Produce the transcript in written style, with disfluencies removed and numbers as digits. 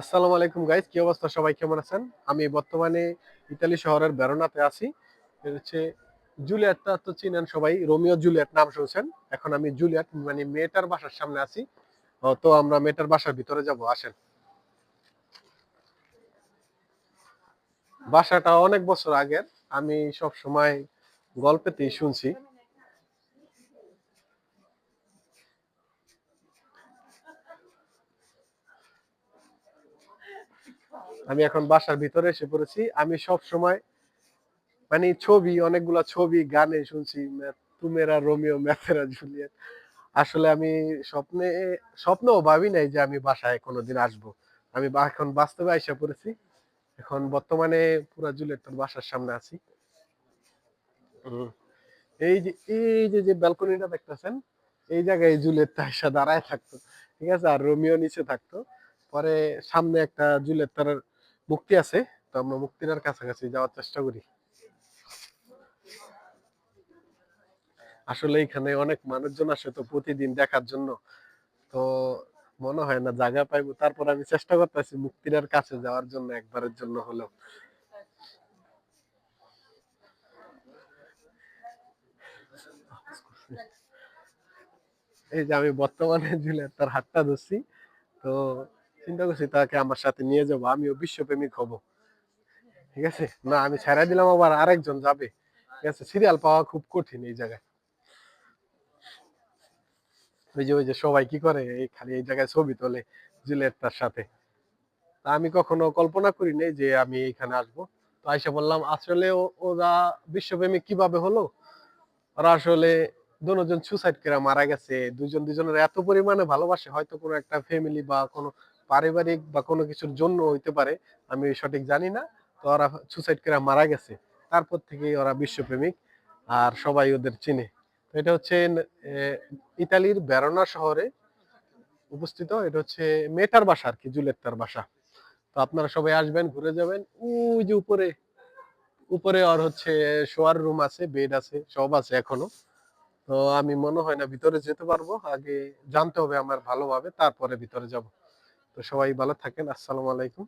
আসসালামু আলাইকুম গাইস, কি অবস্থা? সবাই কেমন আছেন? আমি বর্তমানে ইতালি শহরের ভেরোনাতে আছি। এটা হচ্ছে জুলিয়েটটা তো চিনেন সবাই, রোমিও জুলিয়েট নাম শুনছেন। এখন আমি জুলিয়েট মানে মেয়েটার বাসার সামনে আছি। তো আমরা মেয়েটার বাসার ভিতরে যাব, আসেন। বাসাটা অনেক বছর আগের, আমি সব সময় গল্পেতেই শুনছি। আমি এখন বাসার ভিতরে এসে পড়েছি। আমি সব সময় মানে ছবি, অনেকগুলা ছবি গানে শুনছি, তুমেরা রোমিও ম্যাথেরা জুলিয়েট। আসলে আমি স্বপ্নে স্বপ্নেও ভাবি নাই যে আমি বাসায় কোনোদিন আসবো। আমি এখন বাস্তবে আইসা পড়েছি। এখন বর্তমানে পুরা জুলিয়েটের বাসার সামনে আছি। হুম। এই যে ব্যালকনিটা দেখতেছেন, এই জায়গায় জুলিয়েটটা আইসা দাঁড়ায় থাকতো। ঠিক আছে? আর রোমিও নিচে থাকতো। পরে সামনে একটা জুলিয়েটের মূর্তি আছে। তো আমরা মূর্তিটার কাছাকাছি যাওয়ার চেষ্টা করি। আসলে এখানে অনেক মানুষজন আসে তো প্রতিদিন দেখার জন্য। তো মনে হয় না জায়গা পাইবো। তারপর আমি চেষ্টা করতেছি মুক্তিরার কাছে যাওয়ার জন্য, একবারের জন্য হলেও। এই যে আমি বর্তমানে জুলিয়েট তার হাতটা ধরছি। তো চিন্তা করছি তাকে আমার সাথে নিয়ে যাবো, আমিও বিশ্বপ্রেমিক হব। ঠিক আছে? না, আমি ছেড়ে দিলাম, আবার আরেকজন যাবে। ঠিক আছে? সিরিয়াল পাওয়া খুব কঠিন এই জায়গায়। ওই যে সবাই কি করে, এই খালি এই জায়গায় ছবি তোলে জুলিয়েট তার সাথে। তা আমি কখনো কল্পনা করি নাই যে আমি এখানে আসবো। তো আইসা বললাম, আসলে ওরা বিশ্বপ্রেমিক কিভাবে হলো? ওরা আসলে দুজন সুসাইড করে মারা গেছে। দুজন দুজনের এত পরিমাণে ভালোবাসে, হয়তো কোনো একটা ফ্যামিলি বা কোনো পারিবারিক বা কোনো কিছুর জন্য হইতে পারে। আমি সঠিক জানি না। তো ওরা সুসাইড করে মারা গেছে। তারপর থেকেই ওরা বিশ্বপ্রেমিক। আর সবাই ওদের চিনে। তো এটা হচ্ছে এ ইতালির ভেরোনা শহরে অবস্থিত। এটা হচ্ছে মেয়েটার বাসা আরকি, জুলিয়েট্টার বাসা। তো আপনারা সবাই আসবেন, ঘুরে যাবেন। ওই যে উপরে, উপরে ওর হচ্ছে শোয়ার রুম আছে, বেড আছে, সব আছে এখনো। তো আমি মনে হয় না ভিতরে যেতে পারবো। আগে জানতে হবে আমার ভালোভাবে, তারপরে ভিতরে যাব। তো সবাই ভালো থাকেন। আসসালামু আলাইকুম।